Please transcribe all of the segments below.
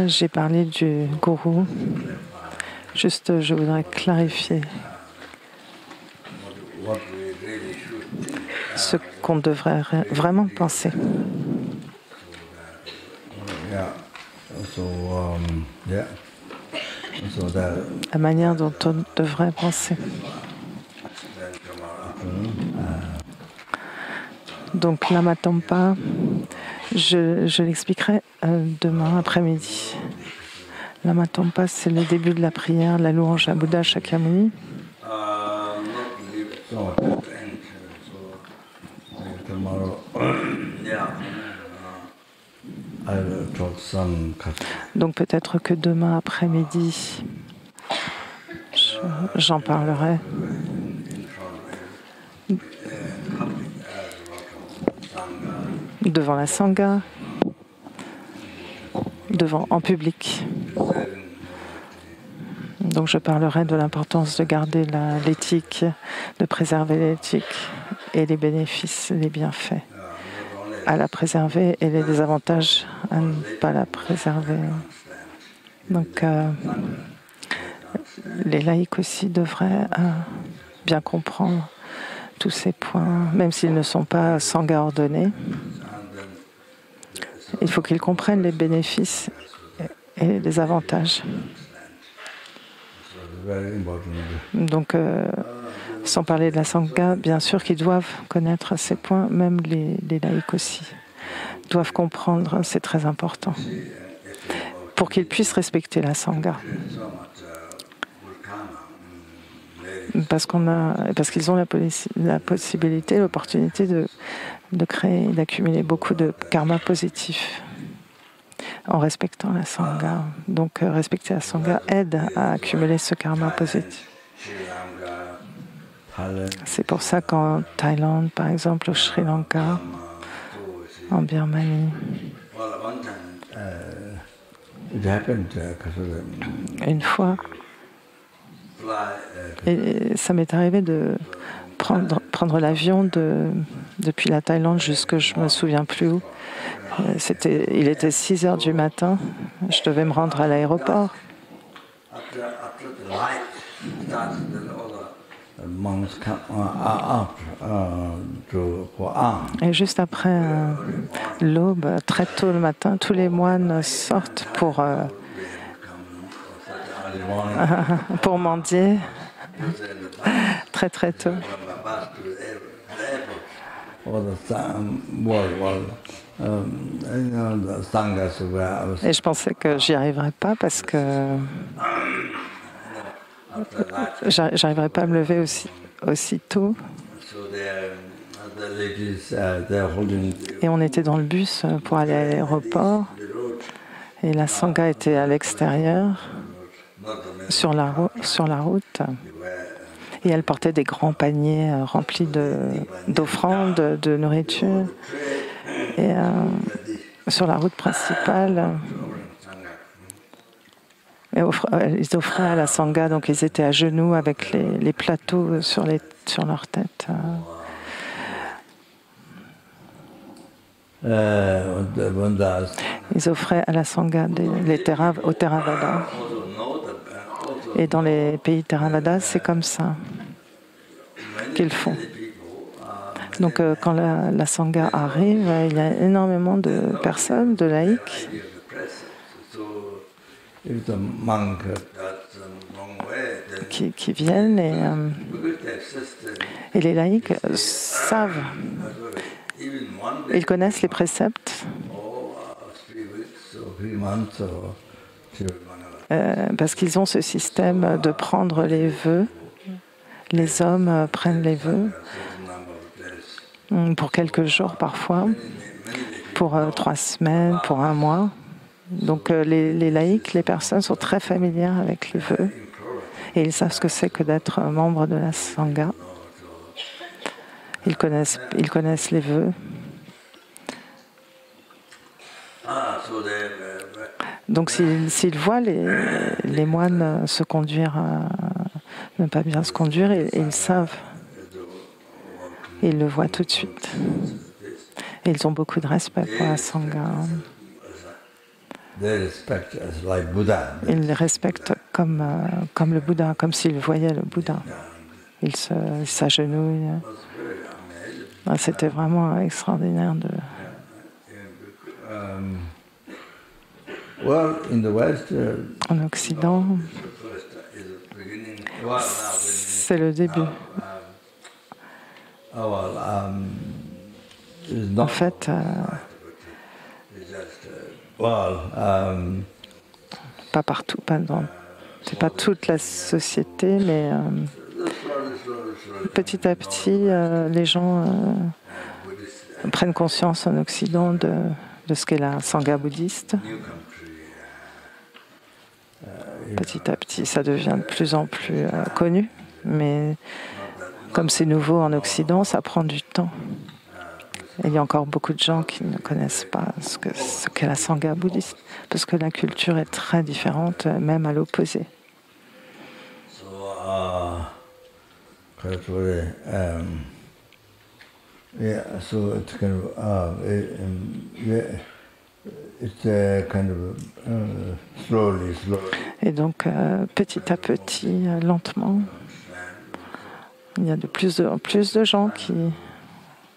J'ai parlé du gourou. Juste, je voudrais clarifier ce qu'on devrait vraiment penser. La manière dont on devrait penser. Donc, Lama Tampa, je l'expliquerai demain après-midi. Lama Tampa, c'est le début de la prière, la louange à Bouddha Shakyamuni. Donc peut-être que demain après-midi, j'en parlerai. Devant la Sangha, en public. Donc je parlerai de l'importance de garder l'éthique, de préserver l'éthique et les bénéfices, les bienfaits à la préserver et les désavantages à ne pas la préserver. Donc les laïcs aussi devraient bien comprendre tous ces points, même s'ils ne sont pas sangha ordonnés. Il faut qu'ils comprennent les bénéfices et les avantages. Donc, sans parler de la Sangha, bien sûr qu'ils doivent connaître ces points, même les laïcs aussi doivent comprendre, c'est très important, pour qu'ils puissent respecter la Sangha. Parce qu'ils ont la possibilité, l'opportunité de créer, d'accumuler beaucoup de karma positif en respectant la Sangha. Donc respecter la Sangha aide à accumuler ce karma positif. C'est pour ça qu'en Thaïlande, par exemple, au Sri Lanka, en Birmanie, une fois, et ça m'est arrivé de prendre l'avion depuis la Thaïlande jusque je ne me souviens plus où. Il était 6 heures du matin. Je devais me rendre à l'aéroport. Et juste après l'aube, très tôt le matin, tous les moines sortent pour mendier. Très très tôt. Et je pensais que j'y arriverais pas parce que j'arriverais pas à me lever aussi tôt. Et on était dans le bus pour aller à l'aéroport. Et la Sangha était à l'extérieur, sur la route. Et elle portait des grands paniers remplis d'offrandes, de nourriture. Et sur la route principale, ils offraient à la Sangha, donc ils étaient à genoux avec les plateaux sur leur tête. Ils offraient à la Sangha au Theravada. Et dans les pays Theravada, c'est comme ça qu'ils font. Donc quand la Sangha arrive, il y a énormément de personnes, de laïcs, qui viennent et les laïcs savent, ils connaissent les préceptes parce qu'ils ont ce système de prendre les vœux. Les hommes prennent les vœux pour quelques jours parfois, pour 3 semaines, pour 1 mois. Donc les laïcs, les personnes sont très familières avec les vœux et ils savent ce que c'est que d'être membre de la Sangha. Ils connaissent les vœux. Donc s'ils voient les moines se conduire, ne pas bien se conduire, ils savent. Ils le voient tout de suite. Et ils ont beaucoup de respect pour la Sangha. Ils les respectent comme le Bouddha, comme s'ils voyaient le Bouddha. Ils s'agenouillent. C'était vraiment extraordinaire de... En Occident, c'est le début. En fait, pas partout, c'est pas toute la société, mais petit à petit, les gens prennent conscience en Occident de ce qu'est la Sangha bouddhiste. Petit à petit, ça devient de plus en plus connu, mais comme c'est nouveau en Occident, ça prend du temps. Et il y a encore beaucoup de gens qui ne connaissent pas ce qu'est la Sangha bouddhiste, parce que la culture est très différente, même à l'opposé. Et donc, petit à petit, lentement, il y a de plus en plus de gens qui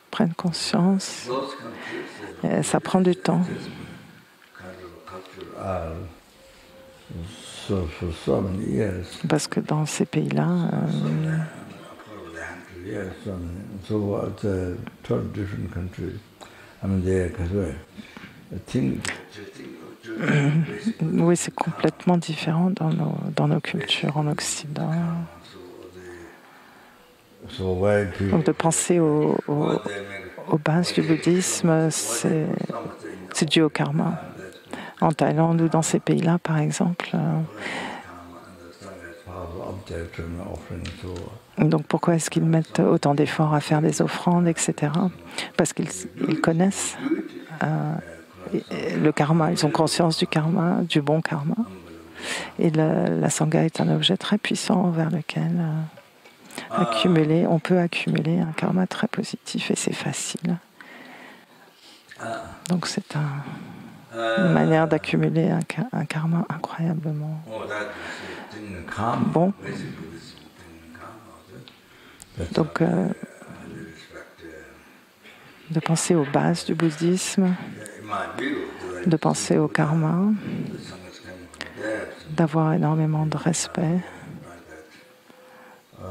prennent conscience. Et ça prend du temps. Parce que dans ces pays-là, oui, c'est complètement différent dans nos cultures en Occident. Donc de penser aux bases du bouddhisme, c'est dû au karma. En Thaïlande ou dans ces pays-là, par exemple. Donc pourquoi est-ce qu'ils mettent autant d'efforts à faire des offrandes, etc. Parce qu'ils connaissent le karma, ils ont conscience du karma, du bon karma. Et la Sangha est un objet très puissant vers lequel on peut accumuler un karma très positif et c'est facile. Donc c'est une manière d'accumuler un karma incroyablement bon. Donc de penser aux bases du bouddhisme, de penser au karma, d'avoir énormément de respect.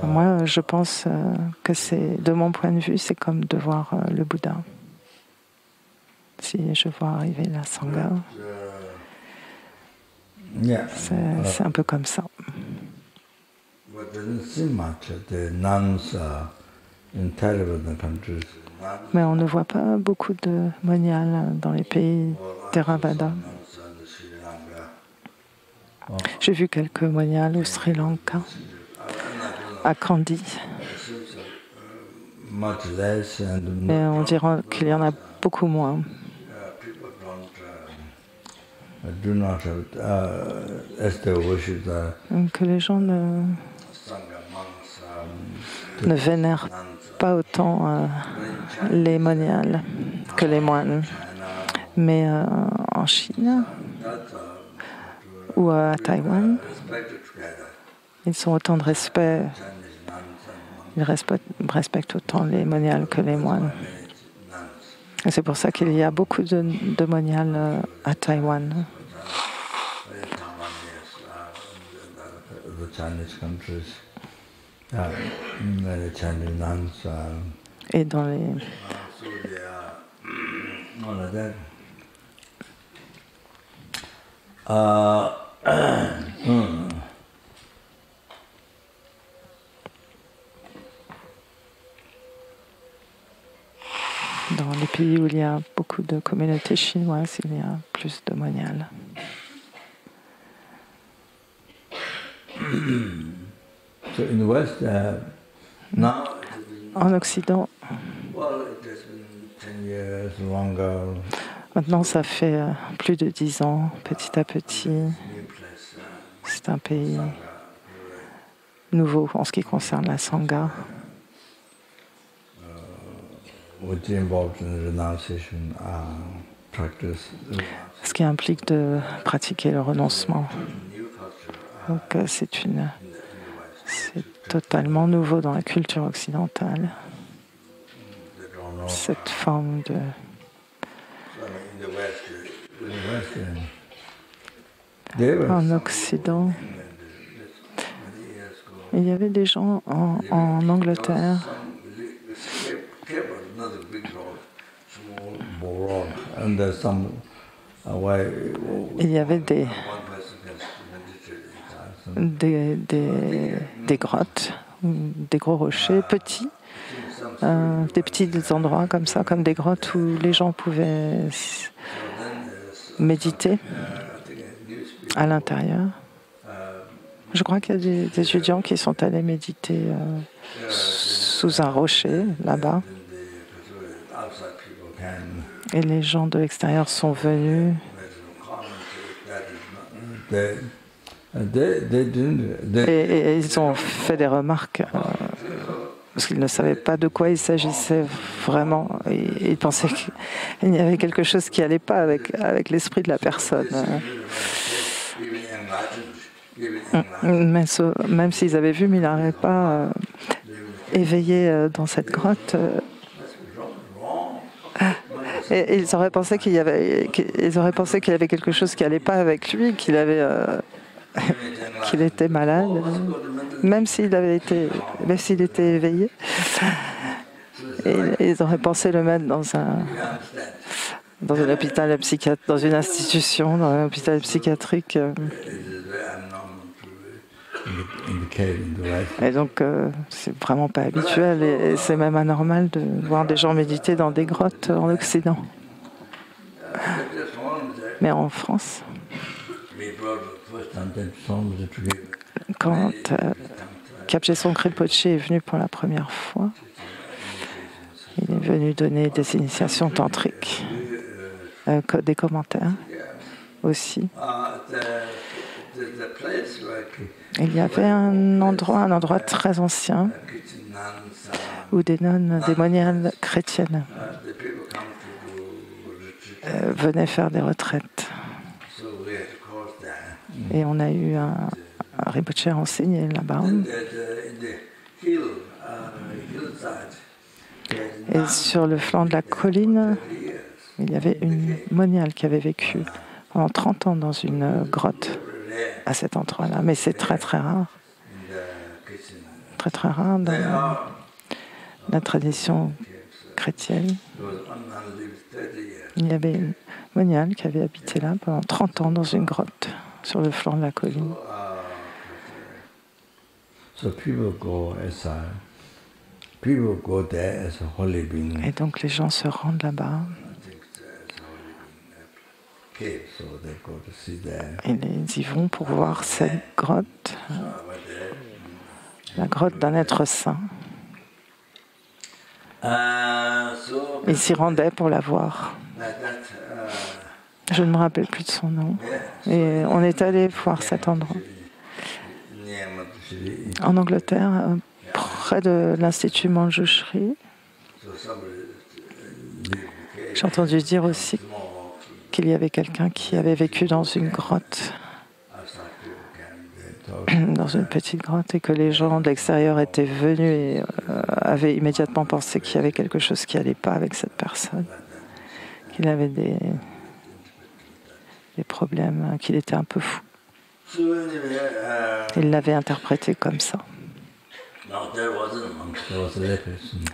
Moi, je pense que de mon point de vue, c'est comme de voir le Bouddha. Si je vois arriver la Sangha, c'est un peu comme ça. Mais on ne voit pas beaucoup de moniales dans les pays Theravada. J'ai vu quelques moniales au Sri Lanka, à Kandy. Mais on dirait qu'il y en a beaucoup moins. Que les gens ne vénèrent pas autant les moniales que les moines. Mais en Chine ou à Taïwan, ils ont autant de respect. Ils respectent autant les moniales que les moines. Et c'est pour ça qu'il y a beaucoup de moniales à Taïwan. Et dans les... Dans les pays où il y a beaucoup de communautés chinoises, il y a plus de moniales. En Occident, Maintenant, ça fait plus de 10 ans, petit à petit. C'est un pays nouveau en ce qui concerne la Sangha. Ce qui implique de pratiquer le renoncement. Donc c'est totalement nouveau dans la culture occidentale, cette forme de... En Occident, il y avait des gens en Angleterre il y avait des grottes, des gros rochers petits, des petits endroits comme ça, comme des grottes où les gens pouvaient méditer à l'intérieur. Je crois qu'il y a des étudiants qui sont allés méditer sous un rocher là-bas. Et les gens de l'extérieur sont venus. Et ils ont fait des remarques parce qu'ils ne savaient pas de quoi il s'agissait vraiment. Ils pensaient qu'il y avait quelque chose qui n'allait pas avec l'esprit de la personne. Même s'ils avaient vu, mais ils n'arrivaient pas éveillé dans cette grotte. Et ils auraient pensé qu'il y avait quelque chose qui n'allait pas avec lui, qu'il était malade, même s'il était éveillé. Et ils auraient pensé le mettre dans un hôpital psychiatrique, dans une institution, dans un hôpital psychiatrique. Et donc, c'est vraiment pas habituel et c'est même anormal de voir des gens méditer dans des grottes en Occident. Mais en France, quand Kyabje Songkri Rinpoche est venu pour la première fois, il est venu donner des initiations tantriques, des commentaires aussi. Il y avait un endroit très ancien où des nonnes, des moniales chrétiennes venaient faire des retraites. Et on a eu un Rinpoche enseigné là-bas. Et sur le flanc de la colline, il y avait une moniale qui avait vécu pendant 30 ans dans une grotte à cet endroit-là. Mais c'est très très rare. Très très rare dans la tradition chrétienne. Il y avait une moniale qui avait habité là pendant 30 ans dans une grotte sur le flanc de la colline. Et donc les gens se rendent là-bas. Et ils y vont pour voir cette grotte, la grotte d'un être saint. Ils s'y rendaient pour la voir. Je ne me rappelle plus de son nom. Et on est allé voir cet endroit. En Angleterre, près de l'Institut Manjushri. J'ai entendu dire aussi qu'il y avait quelqu'un qui avait vécu dans une grotte, dans une petite grotte, et que les gens de l'extérieur étaient venus et avaient immédiatement pensé qu'il y avait quelque chose qui n'allait pas avec cette personne, qu'il avait des problèmes, qu'il était un peu fou. Il l'avait interprété comme ça.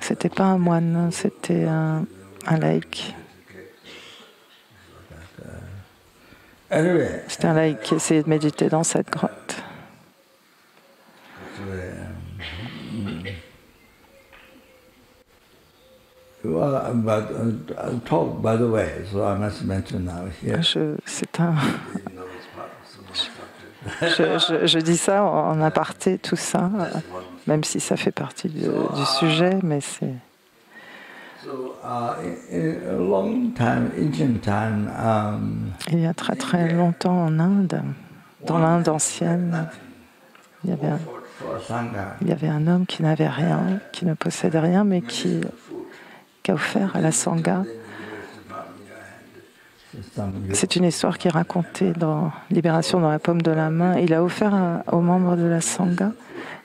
C'était pas un moine, c'était un laïc. C'était un laïc qui essayait de méditer dans cette grotte. Je dis ça en aparté, tout ça, même si ça fait partie du sujet, mais c'est Il y a très très longtemps en Inde, dans l'Inde ancienne, il y avait un homme qui n'avait rien, qui ne possédait rien, mais qui a offert à la Sangha. C'est une histoire qui est racontée dans Libération dans la paume de la main. Il a offert aux membres de la Sangha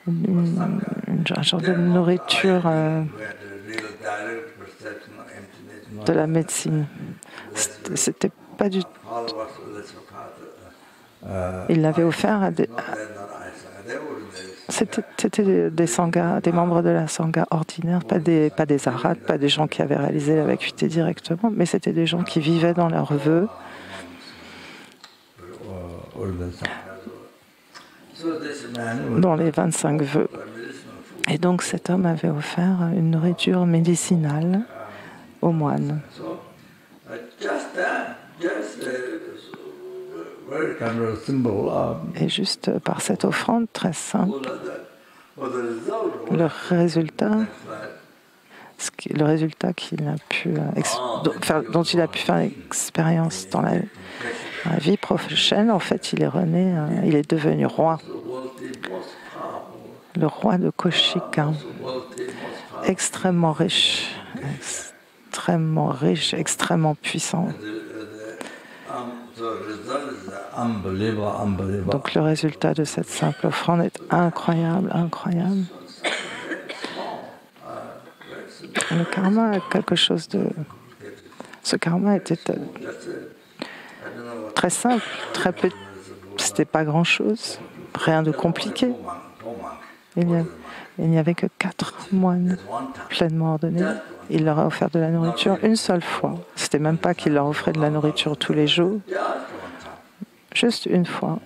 un genre de nourriture de la médecine. C'était pas du tout. Il l'avait offert à des. C'était des sanghas, des membres de la sangha ordinaires, pas des arhats, pas des gens qui avaient réalisé la vacuité directement, mais c'était des gens qui vivaient dans leurs vœux. Dans les 25 vœux. Et donc cet homme avait offert une nourriture médicinale aux moines. Et juste par cette offrande très simple, le résultat qu'il a pu dont il a pu faire l'expérience dans la vie prochaine, en fait, il est rené, il est devenu roi. Le roi de Kaushika, extrêmement riche, extrêmement puissant. Donc le résultat de cette simple offrande est incroyable, incroyable. Le karma a quelque chose de... Ce karma était très simple, très peu. C'était pas grand-chose, rien de compliqué. Il n'y avait que 4 moines pleinement ordonnés. Il leur a offert de la nourriture une seule fois. C'était même pas qu'il leur offrait de la nourriture tous les jours. Juste une fois.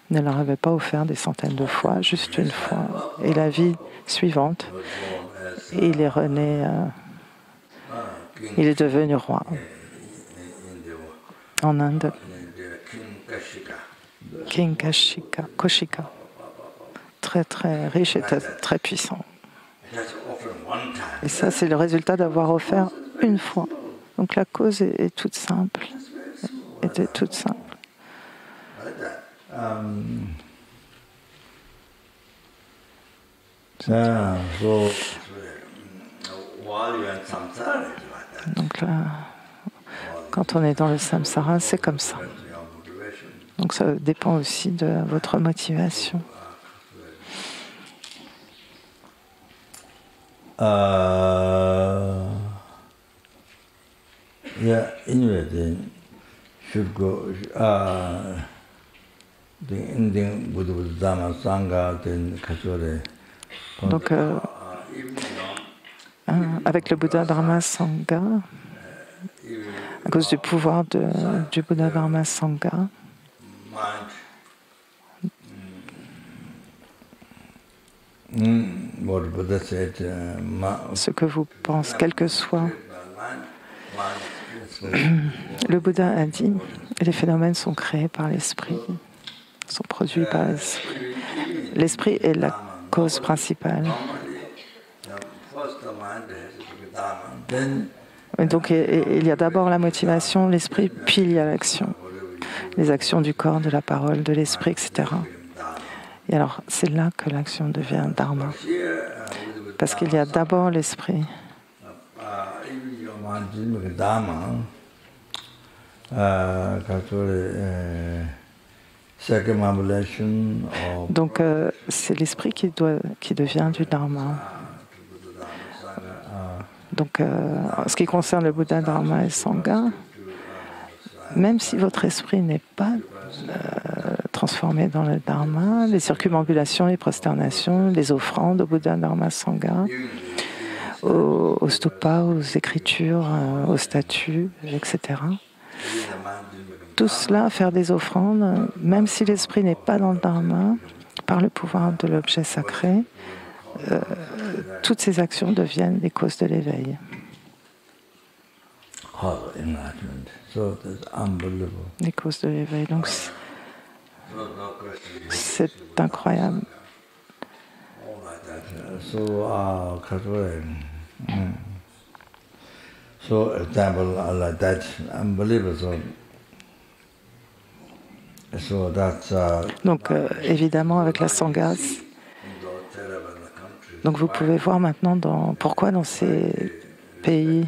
Il ne leur avait pas offert des centaines de fois, juste une fois. Et la vie suivante, il est rené, il est devenu roi en Inde. King Kaushika. Très très riche et très puissant. Et ça, c'est le résultat d'avoir offert une fois. Donc la cause est toute simple. Était toute simple. Donc là, quand on est dans le samsara, c'est comme ça. Donc ça dépend aussi de votre motivation. Donc, avec le Bouddha Dharma Sangha, à cause du pouvoir du Bouddha Dharma Sangha, ce que vous pensez, quel que soit, le Bouddha a dit, les phénomènes sont créés par l'esprit, sont produits par l'esprit. L'esprit est la cause principale. Et donc il y a d'abord la motivation, l'esprit, puis il y a l'action. Les actions du corps, de la parole, de l'esprit, etc. Et alors, c'est là que l'action devient dharma. Parce qu'il y a d'abord l'esprit. Donc, c'est l'esprit qui devient du dharma. Donc, en ce qui concerne le Bouddha, Dharma et Sangha, même si votre esprit n'est pas transformé dans le Dharma, les circumambulations, les prosternations, les offrandes au Bouddha, Dharma, Sangha, aux stupas, aux écritures, aux statues, etc. Tout cela, faire des offrandes, même si l'esprit n'est pas dans le Dharma, par le pouvoir de l'objet sacré, toutes ces actions deviennent des causes de l'éveil. Les causes de l'éveil. Donc, c'est incroyable. So, example like that, unbelievable. So that's, donc, évidemment, avec la Sangha, donc vous pouvez voir maintenant pourquoi dans ces pays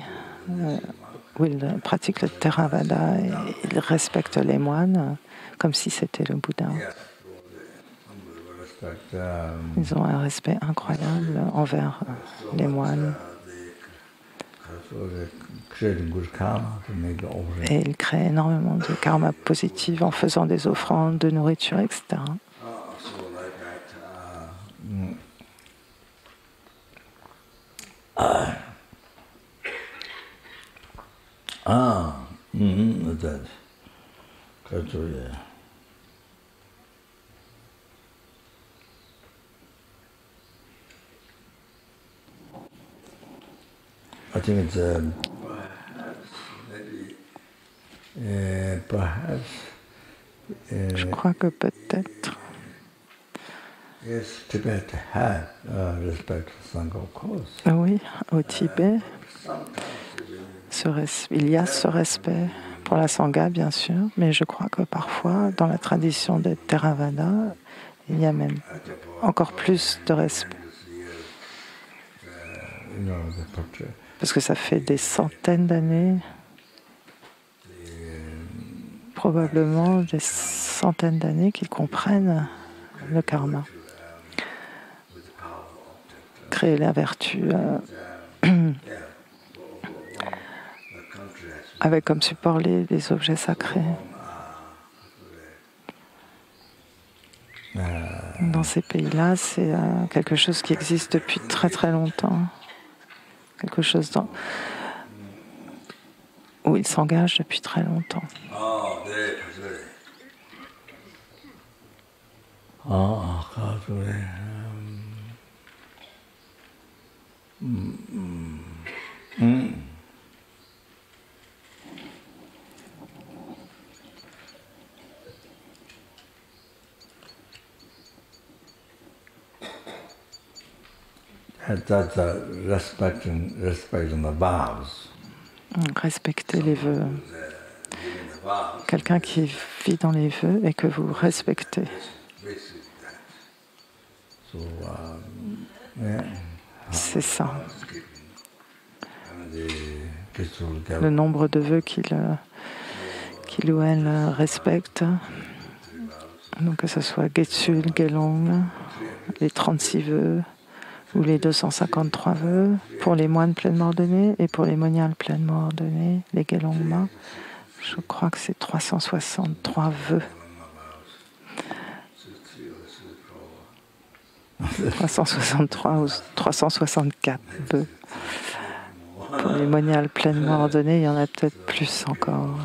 où ils pratiquent le Theravada, et ils respectent les moines comme si c'était le Bouddha. Ils ont un respect incroyable envers les moines. Et ils créent énormément de karma positif en faisant des offrandes de nourriture, etc. That's yeah. I think it's perhaps. Je crois que peut-être. Yes, Tibet had respect for Sangha, of course. Oui, au Tibet, il y a ce respect pour la Sangha, bien sûr, mais je crois que parfois, dans la tradition de Theravada, il y a même encore plus de respect. Parce que ça fait des centaines d'années, probablement des centaines d'années qu'ils comprennent le karma. Créer la vertu avec comme support les objets sacrés. Dans ces pays-là, c'est quelque chose qui existe depuis très très longtemps. Quelque chose où ils s'engagent depuis très longtemps. That's respecting the vows. Respecter les vœux. Quelqu'un qui vit dans les vœux et que vous respectez. C'est ça. Le nombre de vœux qu'il ou elle respecte. Donc que ce soit Getsul, Gelong, les 36 vœux ou les 253 vœux pour les moines pleinement ordonnés et pour les moniales pleinement ordonnés, les Gelongma. Je crois que c'est 363 vœux. 363 ou 364 vœux. Pour les moniales pleinement ordonnées, il y en a peut-être plus encore.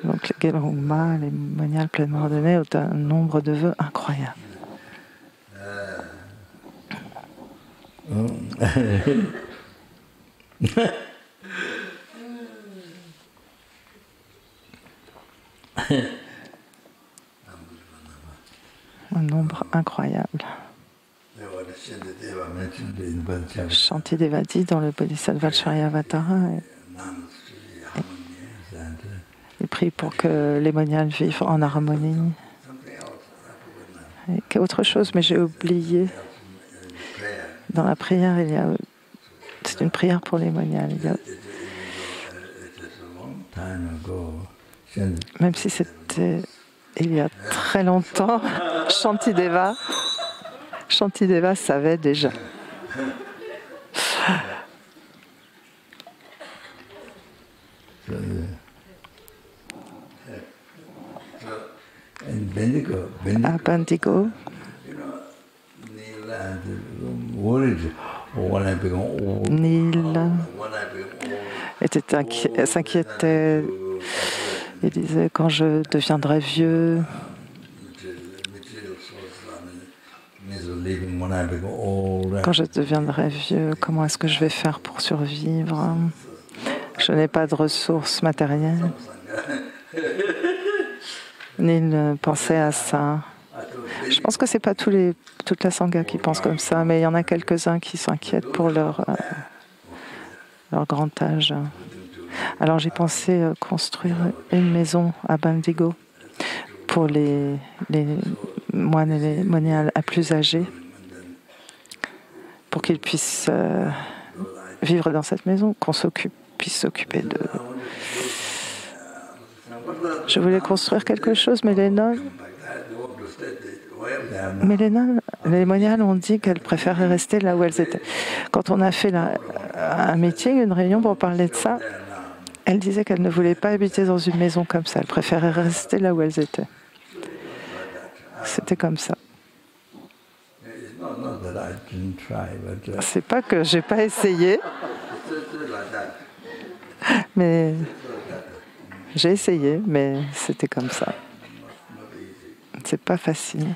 Donc les Gelongma, les moniales pleinement ordonnées, ont un nombre de vœux incroyable. Un nombre incroyable. Shantideva dit dans le Bodhisattva Charyavatara, il prie pour que les moniales vivent en harmonie. Et autre chose, mais j'ai oublié. Dans la prière, c'est une prière pour les moniales. Même si c'était il y a très longtemps, Shantideva savait déjà. À Bendigo, Neil s'inquiétait. Il disait, quand je deviendrai vieux, comment est-ce que je vais faire pour survivre? Je n'ai pas de ressources matérielles. Neil pensait à ça. Je pense que ce n'est pas toute la Sangha qui pense comme ça, mais il y en a quelques-uns qui s'inquiètent pour leur grand âge. Alors j'ai pensé construire une maison à Bendigo pour les moines et les moniales plus âgés, pour qu'ils puissent vivre dans cette maison, qu'on puisse s'occuper d'eux. Je voulais construire quelque chose, mais les nonnes, les moniales ont dit qu'elles préféraient rester là où elles étaient. Quand on a fait un meeting, une réunion pour parler de ça, elles disaient qu'elles ne voulaient pas habiter dans une maison comme ça. Elles préféraient rester là où elles étaient. C'était comme ça. C'est pas que j'ai pas essayé, mais j'ai essayé, mais c'était comme ça. C'est pas facile.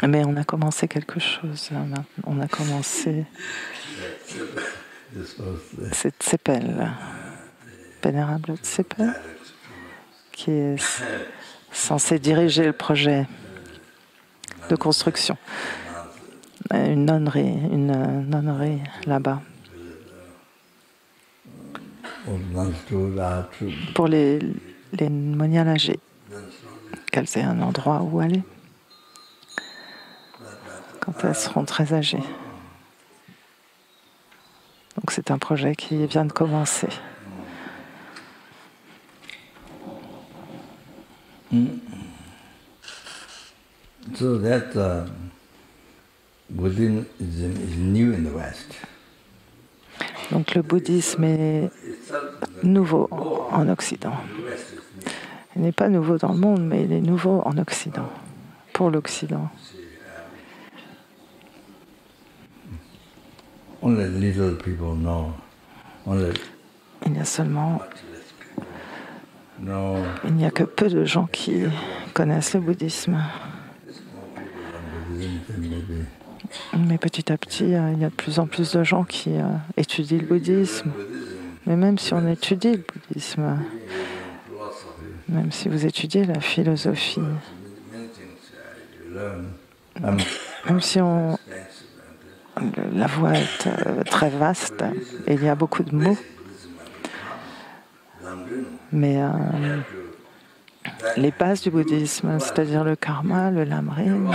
Mais on a commencé quelque chose. On a commencé cette Tsepel, vénérable Tsepel, qui est censé diriger le projet de construction. Une nonnerie là-bas. Pour les moniales âgées, qu'elles aient un endroit où aller quand elles seront très âgées. Donc c'est un projet qui vient de commencer. So that Buddhism is new in the West. Donc le bouddhisme est nouveau en Occident. Il n'est pas nouveau dans le monde, mais il est nouveau en Occident, pour l'Occident. Only little people know. Il y a seulement... Il n'y a que peu de gens qui connaissent le bouddhisme. Mais petit à petit, il y a de plus en plus de gens qui étudient le bouddhisme. Mais même si on étudie le bouddhisme, même si vous étudiez la philosophie, même si la voie est très vaste et il y a beaucoup de mots, mais les bases du bouddhisme, c'est-à-dire le karma, le lamrim,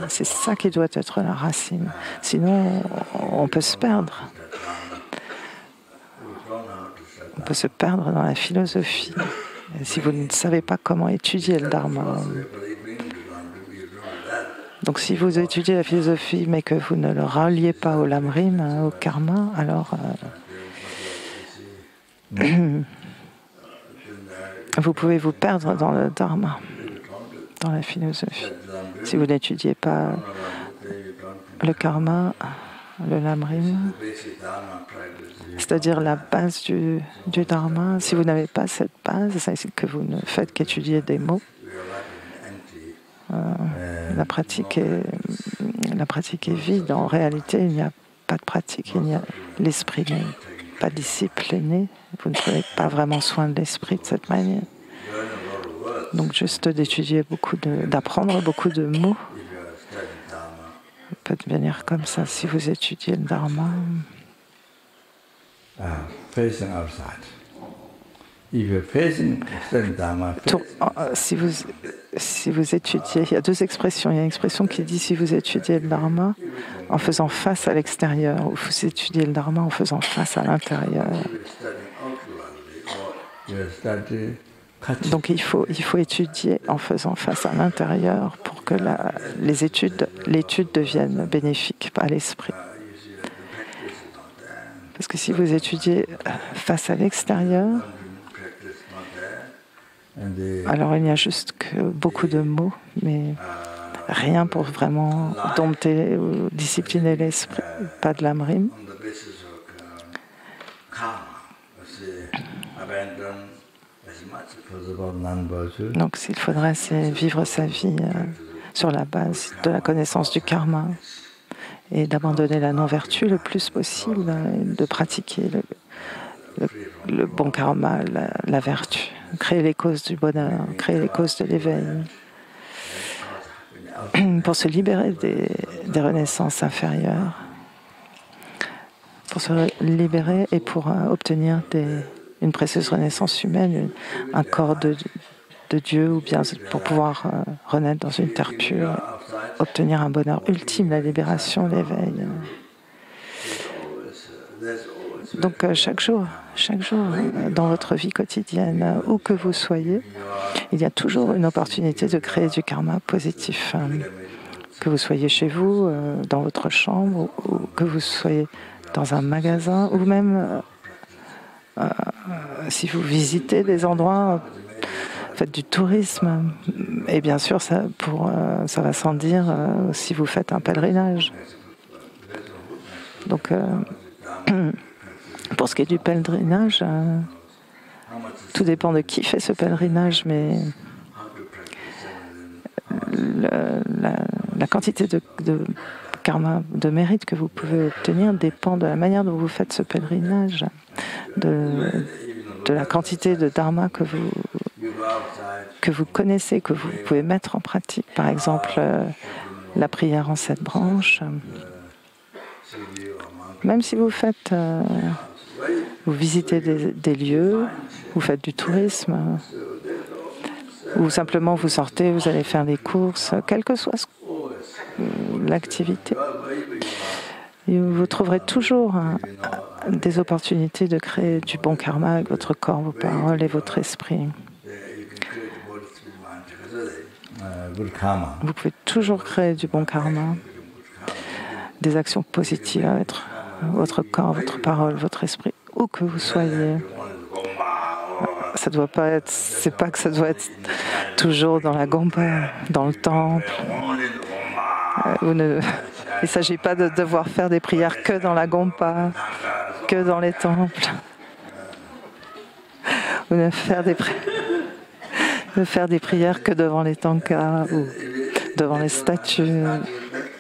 c'est ça qui doit être la racine. Sinon, on peut se perdre. On peut se perdre dans la philosophie. Et si vous ne savez pas comment étudier le dharma. Donc si vous étudiez la philosophie, mais que vous ne le reliez pas au lamrim, au karma, alors... vous pouvez vous perdre dans le dharma, dans la philosophie. Si vous n'étudiez pas le karma, le lamrim, c'est-à-dire la base du dharma, si vous n'avez pas cette base, c'est que vous ne faites qu'étudier des mots, la pratique est vide. En réalité, il n'y a pas de pratique, l'esprit n'est pas discipliné. Vous ne prenez pas vraiment soin de l'esprit de cette manière. Donc juste d'apprendre beaucoup de mots peut devenir comme ça si vous étudiez le dharma. Si vous étudiez, il y a deux expressions. Il y a une expression qui dit si vous étudiez le dharma en faisant face à l'extérieur, ou vous étudiez le dharma en faisant face à l'intérieur. Donc il faut étudier en faisant face à l'intérieur pour que l'étude devienne bénéfique à l'esprit. Parce que si vous étudiez face à l'extérieur, alors il n'y a juste que beaucoup de mots, mais rien pour vraiment dompter ou discipliner l'esprit, pas de lamrim. Donc s'il faudrait, c'est vivre sa vie sur la base de la connaissance du karma et d'abandonner la non-vertu le plus possible, de pratiquer le bon karma, la vertu, créer les causes du bonheur, créer les causes de l'éveil, pour se libérer des renaissances inférieures, pour se libérer et pour obtenir une précieuse renaissance humaine, un corps de Dieu, ou bien pour pouvoir renaître dans une terre pure, obtenir un bonheur ultime, la libération, l'éveil. Donc chaque jour, dans votre vie quotidienne, où que vous soyez, il y a toujours une opportunité de créer du karma positif. Que vous soyez chez vous, dans votre chambre, ou que vous soyez dans un magasin, ou même si vous visitez des endroits, faites du tourisme. Et bien sûr, ça va sans dire si vous faites un pèlerinage. Donc, pour ce qui est du pèlerinage, tout dépend de qui fait ce pèlerinage, mais la quantité de karma, de mérite que vous pouvez obtenir dépend de la manière dont vous faites ce pèlerinage, de la quantité de dharma que vous connaissez, que vous pouvez mettre en pratique. Par exemple, la prière en 7 branches. Même si vous visitez des lieux, vous faites du tourisme, ou simplement vous sortez, vous allez faire des courses, quelle que soit l'activité, vous trouverez toujours des opportunités de créer du bon karma avec votre corps, vos paroles et votre esprit. Vous pouvez toujours créer du bon karma, des actions positives avec votre corps, votre parole, votre esprit, où que vous soyez. Ça doit pas être, c'est pas que ça doit être toujours dans la gompa, dans le temple. Il ne s'agit pas de devoir faire des prières que dans la gompa, que dans les temples, ou de faire des prières que devant les tankas ou devant les statues.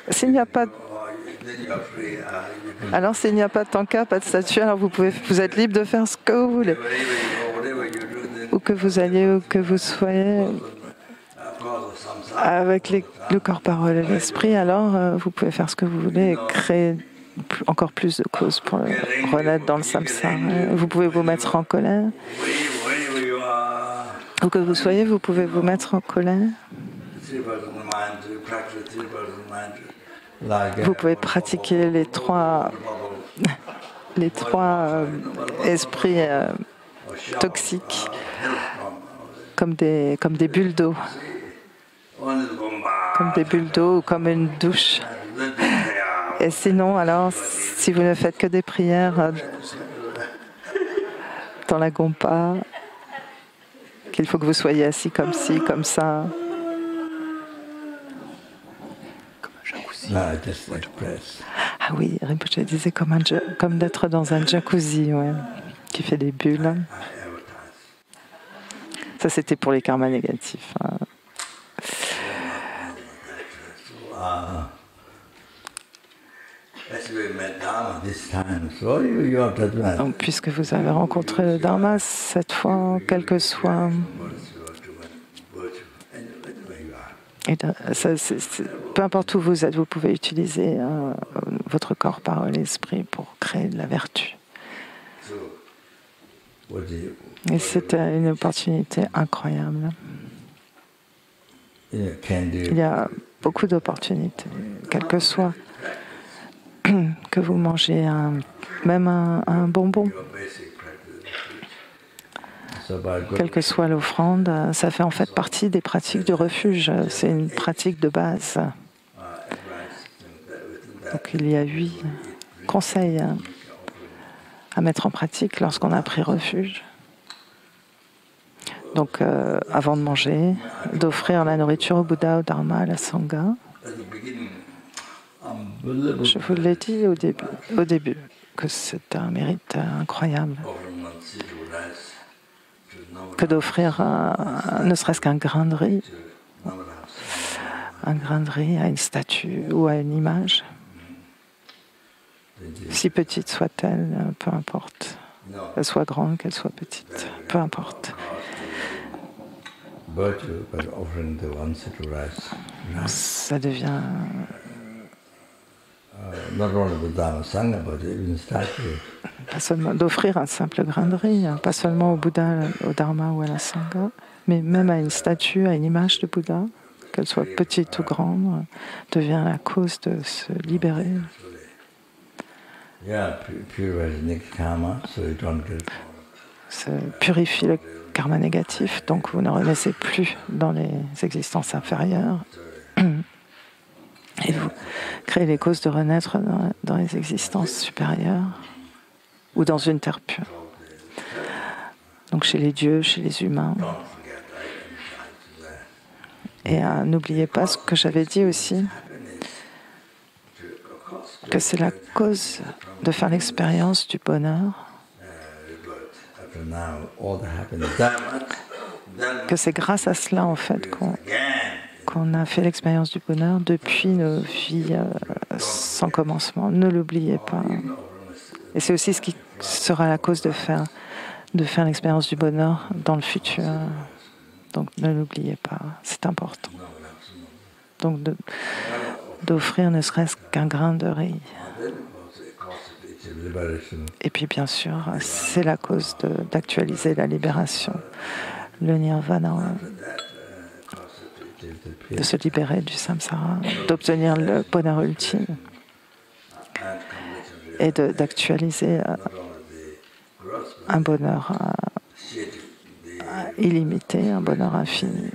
S'il n'y a pas de tanka, pas de statue, alors vous êtes libre de faire ce que vous voulez. Où que vous alliez, où que vous soyez, avec le corps, parole et l'esprit, alors vous pouvez faire ce que vous voulez et créer encore plus de causes pour renaître dans le samsara. Vous pouvez vous mettre en colère. Où que vous soyez, vous pouvez vous mettre en colère. Vous pouvez pratiquer les trois esprits toxiques comme des bulles d'eau. Comme des bulles d'eau ou comme une douche. Et sinon, alors, si vous ne faites que des prières dans la gompa, qu'il faut que vous soyez assis comme ci, comme ça. Ah oui, Rinpoche disait comme d'être dans un jacuzzi, ouais, qui fait des bulles. Ça, c'était pour les karmas négatifs. Donc, puisque vous avez rencontré le Dharma cette fois, quel que soit... peu importe où vous êtes, vous pouvez utiliser votre corps, parole, esprit pour créer de la vertu. Et c'est une opportunité incroyable. Il y a beaucoup d'opportunités, quel que soit que vous mangez même un bonbon. Quelle que soit l'offrande, ça fait en fait partie des pratiques du refuge. C'est une pratique de base. Donc il y a 8 conseils à mettre en pratique lorsqu'on a pris refuge. Donc avant de manger, d'offrir la nourriture au Bouddha, au Dharma, à la Sangha. Je vous l'ai dit au début que c'est un mérite incroyable que d'offrir ne serait-ce qu'un grain de riz à une statue ou à une image, si petite soit-elle, peu importe. qu'elle soit grande, qu'elle soit petite, peu importe. Ça devient pas seulement d'offrir un simple grain de riz, pas seulement au Bouddha, au Dharma ou à la Sangha, mais même à une statue, à une image de Bouddha, qu'elle soit petite ou grande, devient la cause de se libérer. Ça purifie le karma négatif, donc vous ne renaissez plus dans les existences inférieures. Et vous créez les causes de renaître dans les existences supérieures ou dans une terre pure. Donc chez les dieux, chez les humains. Et n'oubliez pas ce que j'avais dit aussi, que c'est la cause de faire l'expérience du bonheur, que c'est grâce à cela en fait qu'on a fait l'expérience du bonheur depuis nos vies sans commencement. Ne l'oubliez pas. Et c'est aussi ce qui sera la cause de faire l'expérience du bonheur dans le futur. Donc ne l'oubliez pas, c'est important. Donc d'offrir ne serait-ce qu'un grain de riz. Et puis bien sûr, c'est la cause d'actualiser la libération, le nirvana, de se libérer du samsara, d'obtenir le bonheur ultime et d'actualiser un bonheur illimité, un bonheur infini.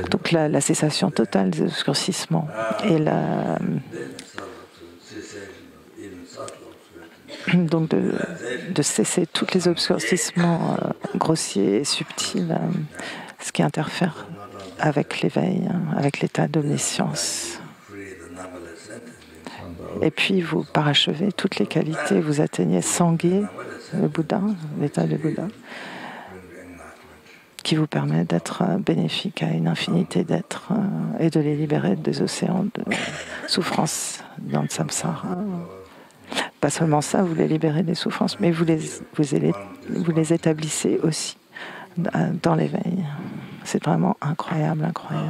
Donc la cessation totale des obscurcissements et donc de cesser tous les obscurcissements grossiers et subtils, ce qui interfère avec l'éveil, avec l'état d'omniscience. Et puis vous parachevez toutes les qualités, vous atteignez Sangye, le Bouddha, l'état de Bouddha, qui vous permet d'être bénéfique à une infinité d'êtres et de les libérer des océans de souffrance dans le samsara. Pas seulement ça, vous les libérez des souffrances, mais vous les établissez aussi dans l'éveil. C'est vraiment incroyable, incroyable.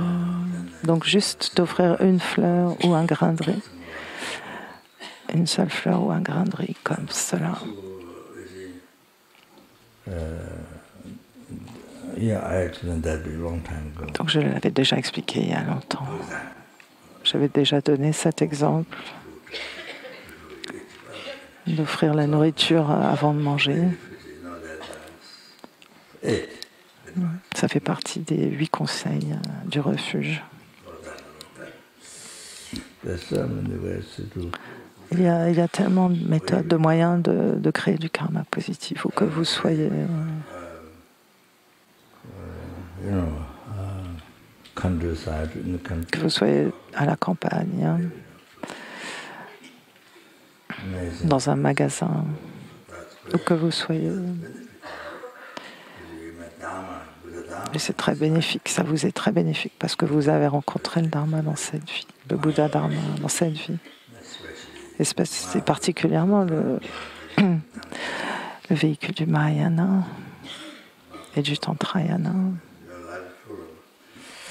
Donc juste d'offrir une fleur ou un grain de riz, une seule fleur ou un grain de riz comme cela. Donc je l'avais déjà expliqué il y a longtemps. J'avais déjà donné cet exemple d'offrir la nourriture avant de manger. Ça fait partie des 8 conseils du refuge. Il y a tellement de méthodes, de moyens de créer du karma positif, ou que vous soyez à la campagne, dans un magasin, où que vous soyez. Et c'est très bénéfique, ça vous est très bénéfique parce que vous avez rencontré le Dharma dans cette vie, le Bouddha Dharma dans cette vie. Et c'est particulièrement le véhicule du Mahayana et du Tantrayana.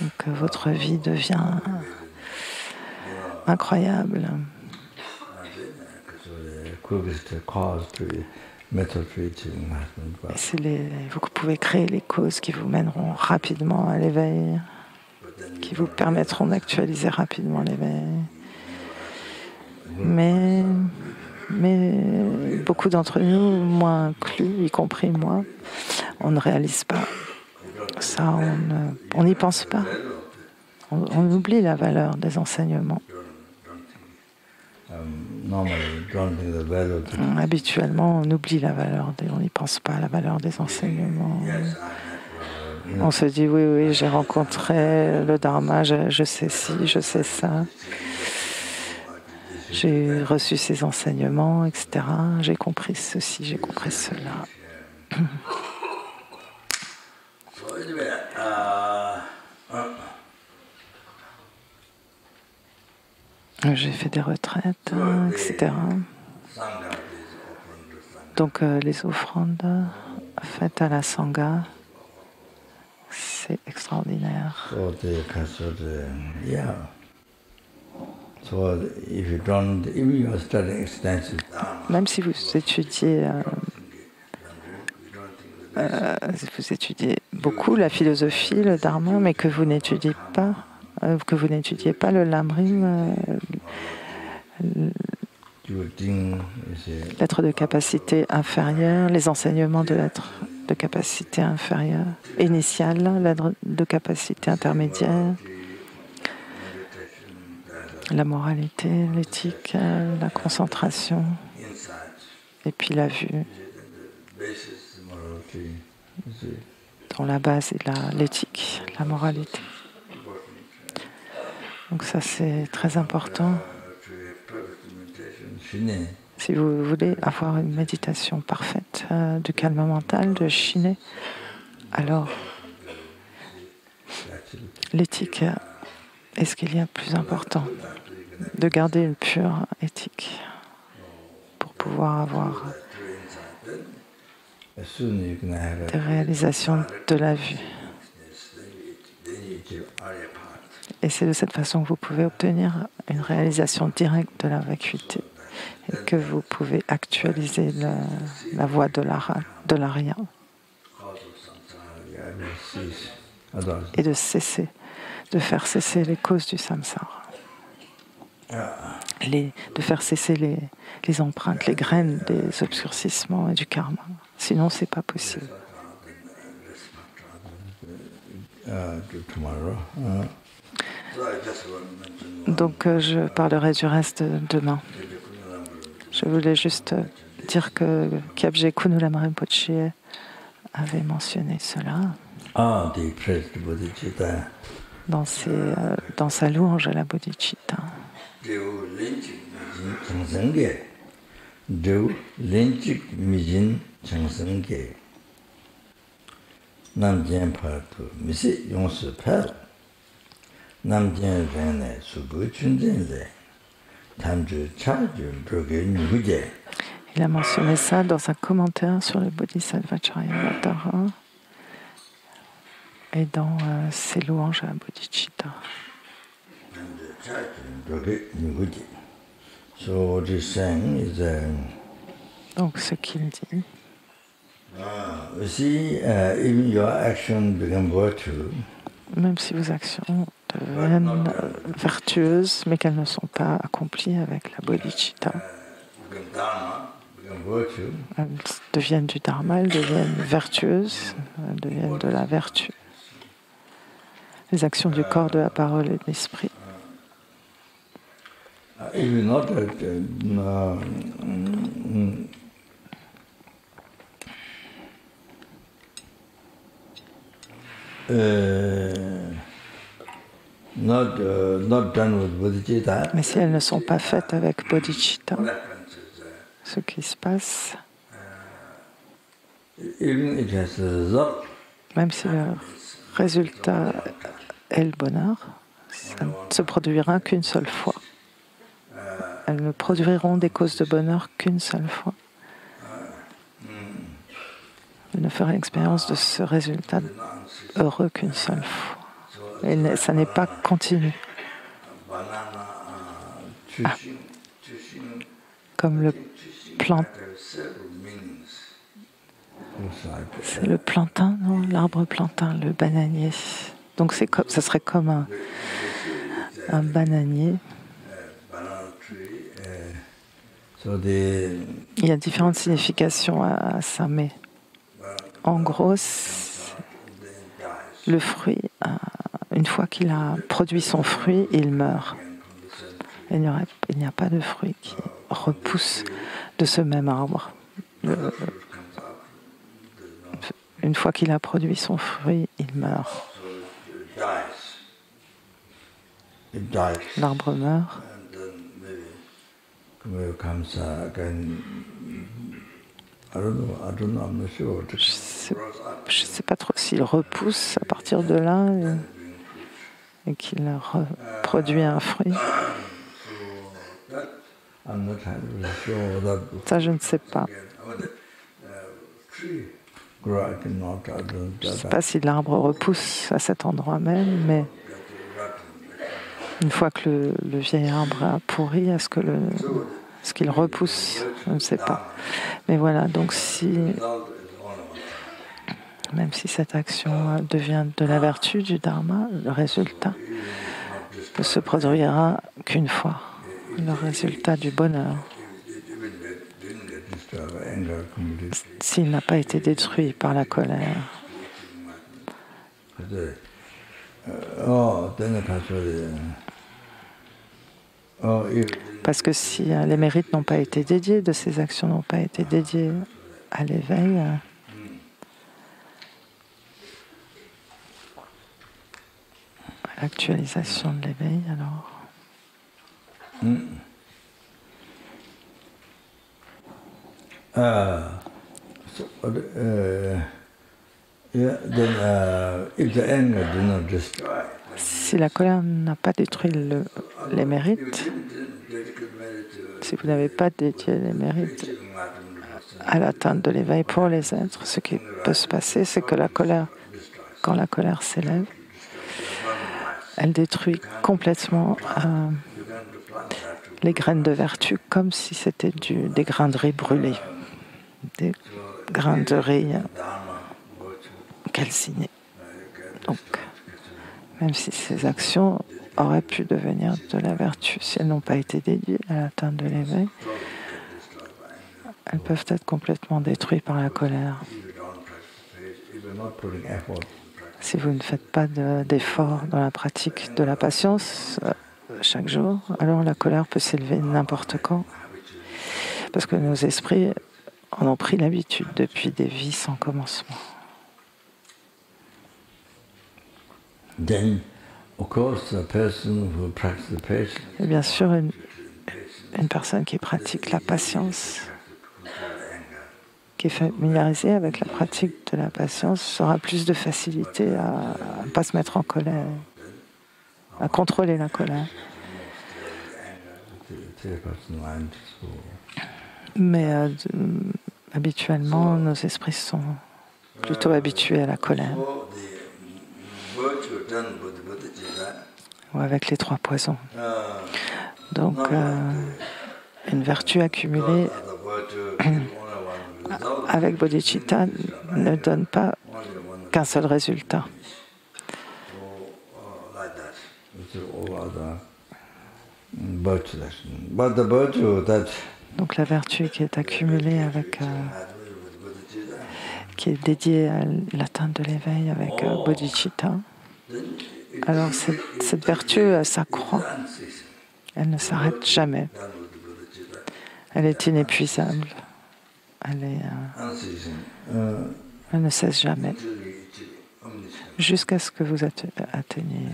Donc votre vie devient incroyable. Vous pouvez créer les causes qui vous mèneront rapidement à l'éveil, qui vous permettront d'actualiser rapidement l'éveil. Mais beaucoup d'entre nous, moi inclus, y compris moi, on ne réalise pas ça, on n'y pense pas. On oublie la valeur des enseignements. Habituellement, on oublie la valeur, on n'y pense pas à la valeur des enseignements. On se dit, oui, j'ai rencontré le Dharma, je sais ci, je sais ça. J'ai reçu ces enseignements, etc. J'ai compris ceci, j'ai compris cela. J'ai fait des retraites, etc. Donc les offrandes faites à la Sangha, c'est extraordinaire. Même si vous étudiez beaucoup la philosophie, le dharma, mais que vous n'étudiez pas, le lamrim, l'être de capacité inférieure, les enseignements de l'être de capacité inférieure, initiale, l'être de capacité intermédiaire, la moralité, l'éthique, la concentration, et puis la vue, dont la base est l'éthique, la moralité. Donc ça, c'est très important. Si vous voulez avoir une méditation parfaite du calme mental, de Shiné, alors l'éthique est ce qu'il y a de plus important, de garder une pure éthique pour pouvoir avoir des réalisations de la vue. Et c'est de cette façon que vous pouvez obtenir une réalisation directe de la vacuité et que vous pouvez actualiser la voie de l'arya et de faire cesser les causes du samsara, de faire cesser les empreintes, les graines des obscurcissements et du karma. Sinon, c'est pas possible. Donc, je parlerai du reste demain. Je voulais juste dire que Kyabje Kunulam Rinpoche avait mentionné cela dans sa louange à la bodhicitta. Il a mentionné ça dans un commentaire sur le Bodhisattva Charyavatara et dans ses louanges à la bodhicitta. Donc ce qu'il dit, même si vos actions deviennent vertueuses, mais qu'elles ne sont pas accomplies avec la bodhicitta, elles deviennent du dharma, elles deviennent vertueuses, elles deviennent de la vertu. Les actions du corps, de la parole et de l'esprit. Mais si elles ne sont pas faites avec bodhicitta, ce qui se passe, même si le résultat est le bonheur, ça ne se produira qu'une seule fois. Elles ne produiront des causes de bonheur qu'une seule fois. Elles ne feront l'expérience de ce résultat heureux qu'une seule fois. Et ça n'est pas continu. Comme le plantain. C'est le plantain, non? L'arbre plantain, le bananier. Donc ça serait comme un bananier. Il y a différentes significations à ça, mais en gros, le fruit, une fois qu'il a produit son fruit, il meurt. Il n'y a pas de fruit qui repousse de ce même arbre. Une fois qu'il a produit son fruit, il meurt. L'arbre meurt. Je ne sais pas trop s'il repousse à partir de là et qu'il reproduit un fruit. Ça, je ne sais pas. Je ne sais pas si l'arbre repousse à cet endroit même, mais une fois que le vieil arbre a pourri, est-ce qu'il repousse? Je ne sais pas. Mais voilà, donc même si cette action devient de la vertu du dharma, le résultat ne se produira qu'une fois, le résultat du bonheur. S'il n'a pas été détruit par la colère. Parce que si les mérites n'ont pas été dédiés, de ces actions n'ont pas été dédiées à l'éveil, à l'actualisation de l'éveil, alors. Si la colère n'a pas détruit les mérites, si vous n'avez pas dédié les mérites à l'atteinte de l'éveil pour les êtres, ce qui peut se passer, c'est que quand la colère s'élève, elle détruit complètement les graines de vertu, comme si c'était des grains de riz brûlés, des grains de riz calcinés. Donc, même si ces actions auraient pu devenir de la vertu, si elles n'ont pas été dédiées à l'atteinte de l'éveil, elles peuvent être complètement détruites par la colère. Si vous ne faites pas d'effort dans la pratique de la patience chaque jour, alors la colère peut s'élever n'importe quand. Parce que nos esprits en ont pris l'habitude depuis des vies sans commencement. Et bien sûr, une personne qui pratique la patience, qui est familiarisée avec la pratique de la patience, aura plus de facilité à ne pas se mettre en colère, à contrôler la colère. Mais habituellement, nos esprits sont plutôt habitués à la colère. Ou avec les 3 poisons. Donc, une vertu accumulée avec bodhicitta ne donne pas qu'un seul résultat. Donc la vertu qui est accumulée qui est dédiée à l'atteinte de l'éveil avec bodhicitta, alors cette vertu s'accroît. Elle ne s'arrête jamais. Elle est inépuisable. Elle ne cesse jamais. Jusqu'à ce que vous atteigniez,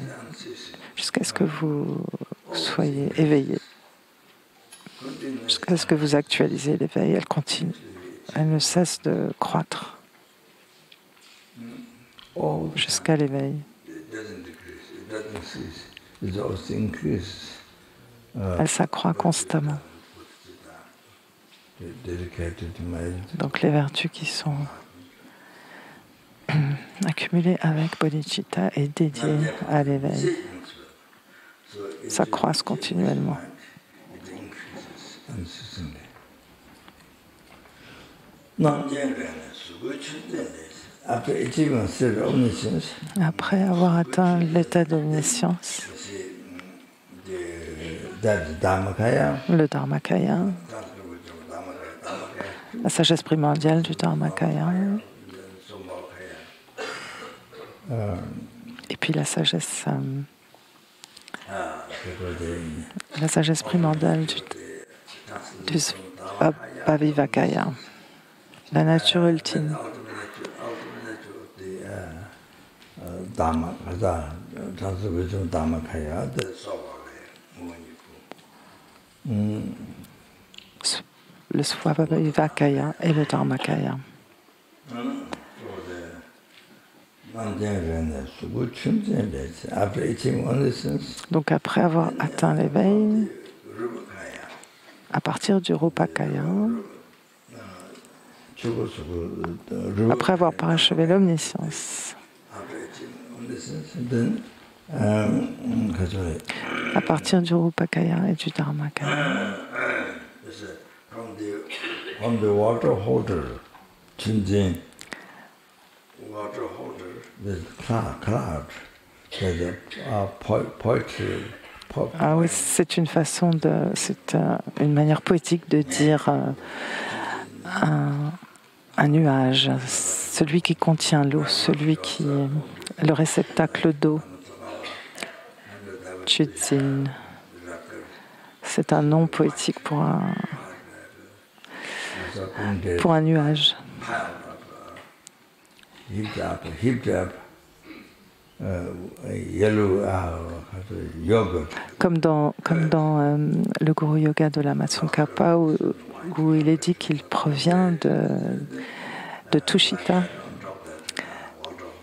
jusqu'à ce que vous soyez éveillé, jusqu'à ce que vous actualisez l'éveil, elle continue. Elle ne cesse de croître jusqu'à l'éveil. Elle s'accroît constamment. Donc les vertus qui sont accumulées avec bodhicitta et dédiées à l'éveil s'accroissent continuellement. Après avoir atteint l'état d'omniscience, le Dharmakaya, la sagesse primordiale du Dharmakaya, et puis la sagesse primordiale du Svabhavivakaya, la nature ultime. Le Svabhavivakaya et le Dharmakaya. Donc après avoir atteint l'éveil, à partir du Rupakaya, après avoir parachevé l'omniscience. À partir du Rupakaya et du Dharmakaya. From the water holder, the cloud, poetry. Ah oui, c'est une façon c'est une manière poétique de dire un nuage, celui qui contient l'eau, le réceptacle d'eau. Chudzin. C'est un nom poétique pour un nuage. Comme dans le Guru Yoga de Lama Tsongkhapa, où il est dit qu'il provient de Tushita,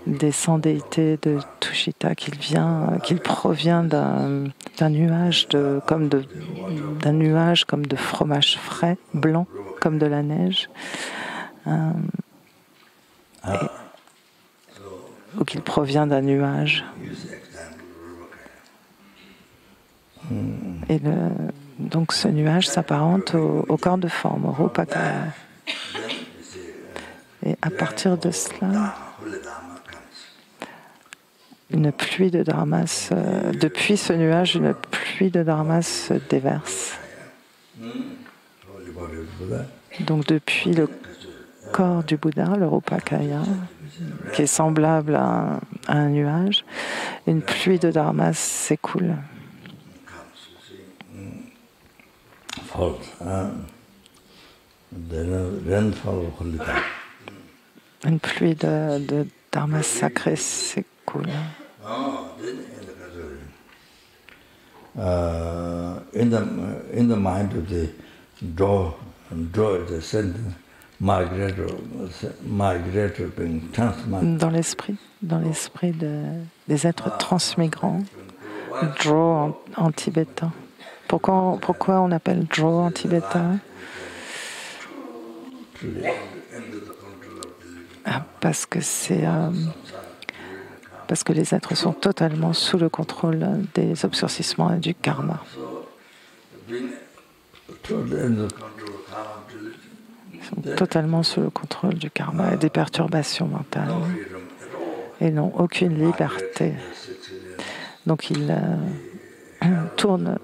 des 100 déités de Tushita, qu'il provient d'un nuage comme de fromage frais, blanc, comme de la neige, ou qu'il provient d'un nuage. Et donc ce nuage s'apparente au corps de forme, au Rupakaya. Et à partir de cela, une pluie de dharmas, depuis ce nuage, une pluie de dharmas se déverse. Donc depuis le corps du Bouddha, le Rupakaya, qui est semblable à un nuage, une pluie de dharmas s'écoule. Une pluie de dharmas sacrés s'écoule. In the mind of the draw the sentence, migrator being transmigrant. Dans l'esprit des êtres transmigrants, draw en tibétain. Pourquoi on appelle draw en tibétain? Parce que les êtres sont totalement sous le contrôle des obscurcissements et du karma. Ils sont totalement sous le contrôle du karma et des perturbations mentales et n'ont aucune liberté. Donc ils tournent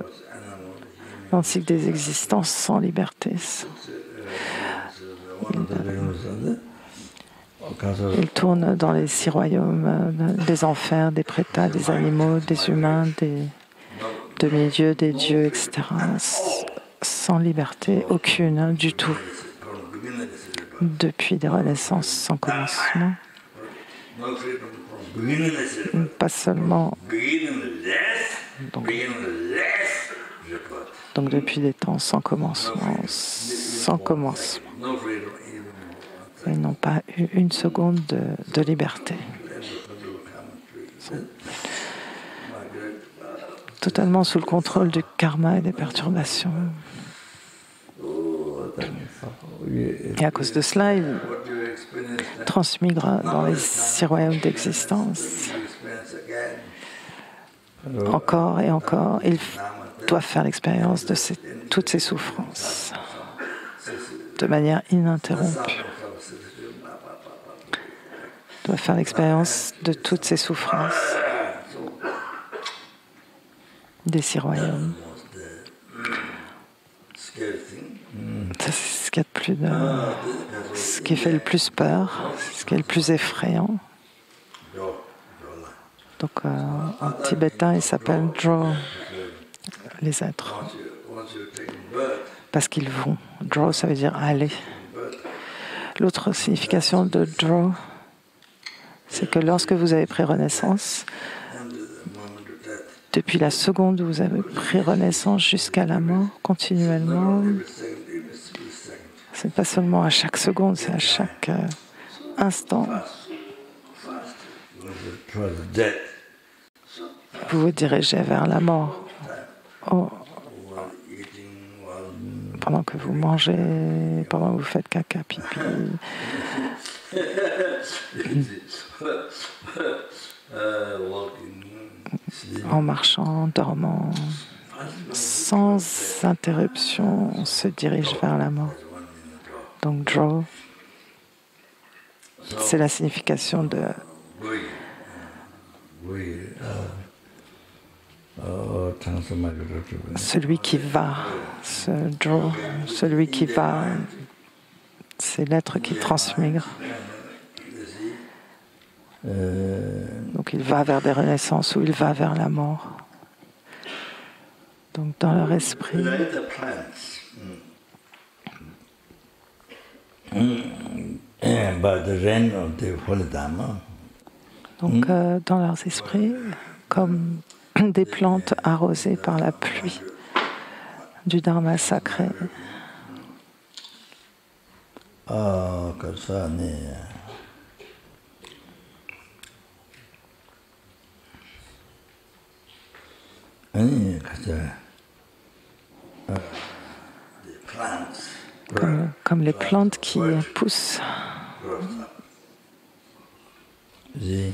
dans le cycle des existences sans liberté. Ils tournent dans les 6 royaumes, des enfers, des prétas, des animaux, des humains, des demi-dieux, des dieux, etc. Sans liberté aucune du tout. Depuis des renaissances sans commencement. Pas seulement. Donc depuis des temps sans commencement. Ils n'ont pas eu une seconde de liberté. Ils sont totalement sous le contrôle du karma et des perturbations. Et à cause de cela, ils transmigrent dans les 6 royaumes d'existence. Encore et encore, ils doivent faire l'expérience de toutes ces souffrances de manière ininterrompue. Ils doivent faire l'expérience de toutes ces souffrances des 6 royaumes. Ça, c'est ce qui fait le plus peur, ce qui est le plus effrayant. Donc en tibétain, il s'appelle draw, les êtres. Parce qu'ils vont. Draw, ça veut dire aller. L'autre signification de draw, c'est que lorsque vous avez pris renaissance, depuis la seconde où vous avez pris renaissance jusqu'à la mort, continuellement, c'est pas seulement à chaque seconde, c'est à chaque instant. Vous vous dirigez vers la mort. pendant que vous mangez, pendant que vous faites caca, pipi. En marchant, en dormant, sans interruption, on se dirige vers la mort. Donc, draw, c'est la signification de celui qui va, ce draw, celui qui va, c'est l'être qui transmigre. Donc il va vers des renaissances ou il va vers la mort. Donc dans leur esprit, donc dans leurs esprits, comme des plantes arrosées par la pluie du Dharma sacré. Comme les plantes qui poussent, des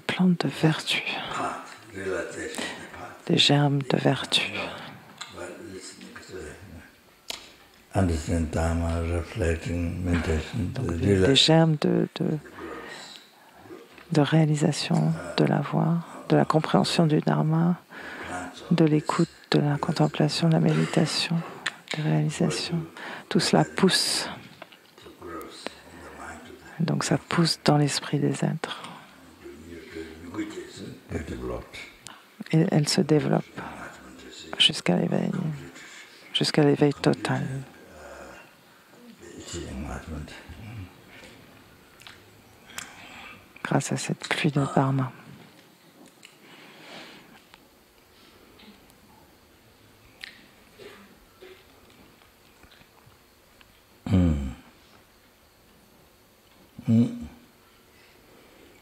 plantes de vertu, des germes de vertu. Donc, des germes de réalisation de la voie, de la compréhension du Dharma, de l'écoute, de la contemplation, de la méditation, de réalisation. Tout cela pousse. Donc ça pousse dans l'esprit des êtres. Et elle se développe jusqu'à l'éveil total. Grâce à cette pluie de Dharma.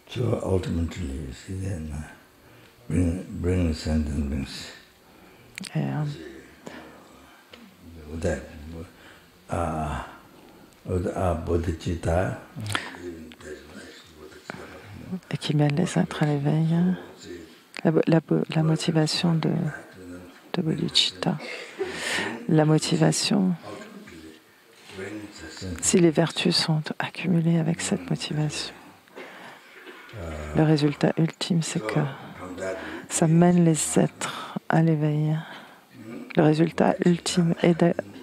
So ultimately, you see, then bring sentence. Bodhicitta. Et qui mène les êtres à l'éveil. La motivation de bodhicitta. La motivation. Si les vertus sont accumulées avec cette motivation, le résultat ultime, c'est que ça mène les êtres à l'éveil. Le résultat ultime est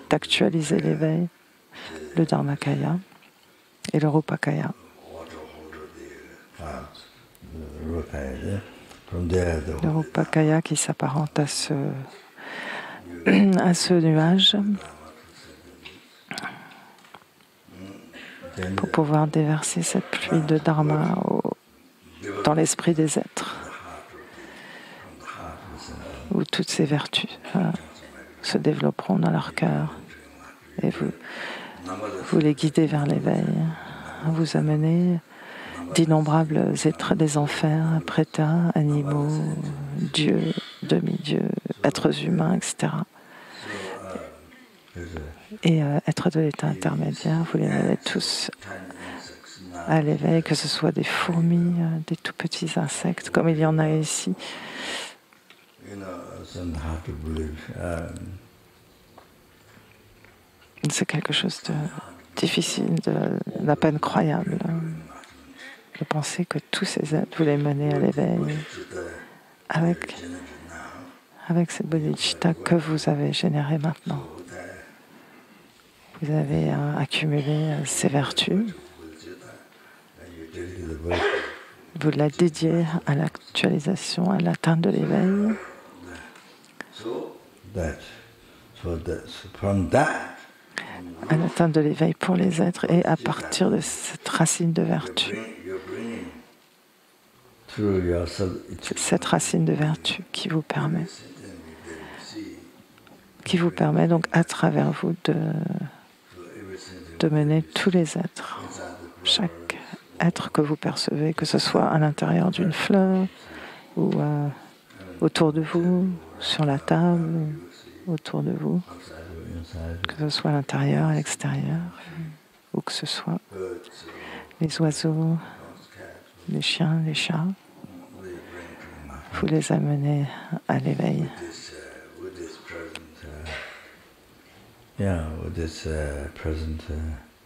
d'actualiser l'éveil, le Dharmakaya et le Rupakaya. Le Rupakaya qui s'apparente à ce nuage pour pouvoir déverser cette pluie de Dharma dans l'esprit des êtres, où toutes ces vertus se développeront dans leur cœur et vous les guidez vers l'éveil, vous amenez d'innombrables êtres des enfers, prétas, animaux, dieux, demi-dieux, êtres humains, etc. Et êtres de l'état intermédiaire, vous les avez tous à l'éveil, que ce soit des fourmis, des tout petits insectes, comme il y en a ici. C'est quelque chose de difficile, d'à peine croyable, de penser que tous ces êtres, vous les menez à l'éveil avec cette bodhicitta que vous avez générée maintenant. Vous avez accumulé ces vertus. Vous la dédiez à l'actualisation, à l'atteinte de l'éveil. À l'atteinte de l'éveil pour les êtres et à partir de cette racine de vertu. Cette racine de vertu qui vous permet donc à travers vous de mener tous les êtres, chaque être que vous percevez, que ce soit à l'intérieur d'une fleur ou autour de vous, sur la table, autour de vous, que ce soit à l'intérieur, à l'extérieur, où que ce soit, les oiseaux, les chiens, les chats, vous les amenez à l'éveil.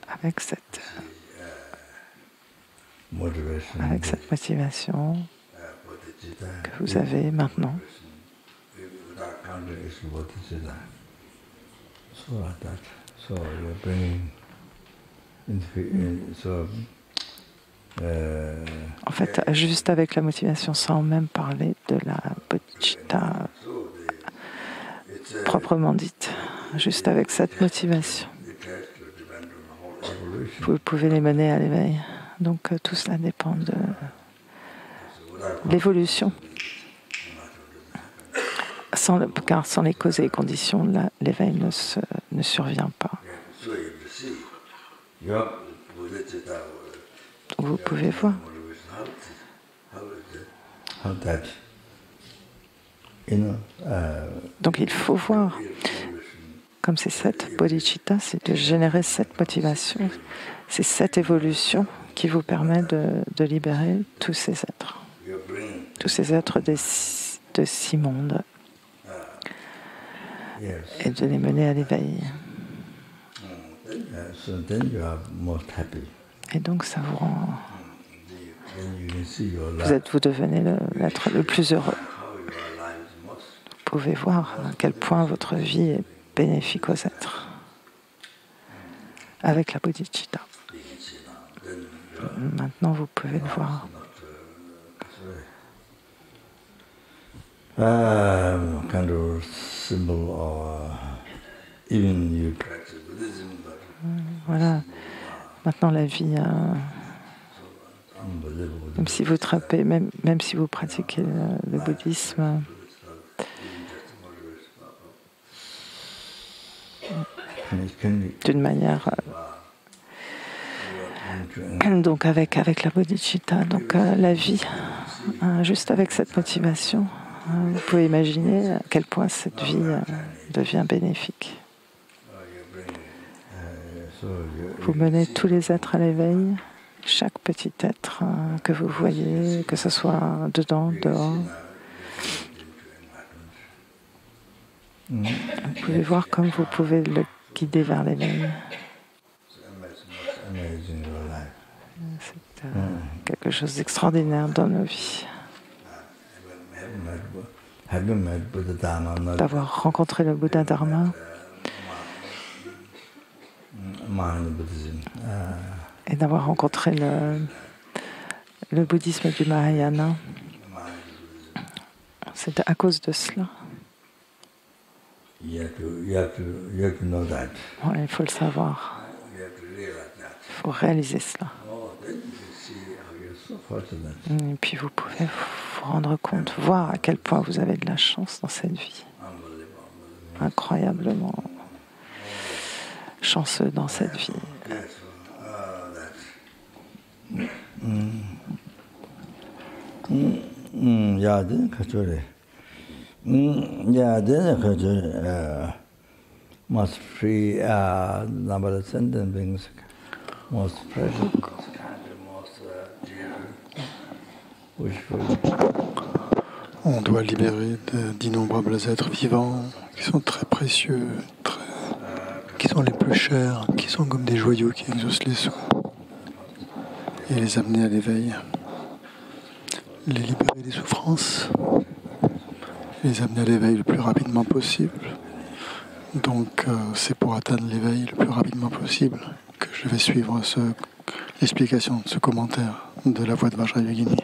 Avec cette motivation que vous avez maintenant. En fait, juste avec la motivation, sans même parler de la bodhicitta proprement dite, juste avec cette motivation, vous pouvez les mener à l'éveil. Donc tout cela dépend de l'évolution. Car sans les causes et les conditions, l'éveil ne survient pas. Vous pouvez voir. Donc il faut voir, comme c'est cette bodhicitta, c'est de générer cette motivation, c'est cette évolution qui vous permet de libérer tous ces êtres de 6 mondes, et de les mener à l'éveil. Et donc ça vous rend... Vous devenez l'être le plus heureux. Vous pouvez voir à quel point votre vie est bénéfique aux êtres avec la bodhicitta. Maintenant, vous pouvez le voir. Voilà. Maintenant, la vie, même si vous même si vous pratiquez le bouddhisme, d'une manière, donc avec la bodhicitta, donc la vie, juste avec cette motivation, vous pouvez imaginer à quel point cette vie devient bénéfique. Vous menez tous les êtres à l'éveil, chaque petit être que vous voyez, que ce soit dedans, dehors. Vous pouvez voir comme vous pouvez le guider vers l'éveil. C'est quelque chose d'extraordinaire dans nos vies. D'avoir rencontré le Bouddha Dharma et d'avoir rencontré le bouddhisme du Mahayana. C'est à cause de cela. Il faut le savoir. Il faut réaliser cela. Et puis vous pouvez vous rendre compte, voir à quel point vous avez de la chance dans cette vie. Incroyablement chanceux dans cette vie. Most free number of sentient beings, most precious, most wishful. On doit libérer d'innombrables êtres vivants qui sont très précieux, qui sont les plus chers, qui sont comme des joyaux qui exaucent les soins, et les amener à l'éveil, les libérer des souffrances, les amener à l'éveil le plus rapidement possible. Donc c'est pour atteindre l'éveil le plus rapidement possible que je vais suivre l'explication de ce commentaire de la voix de Vajrayogini.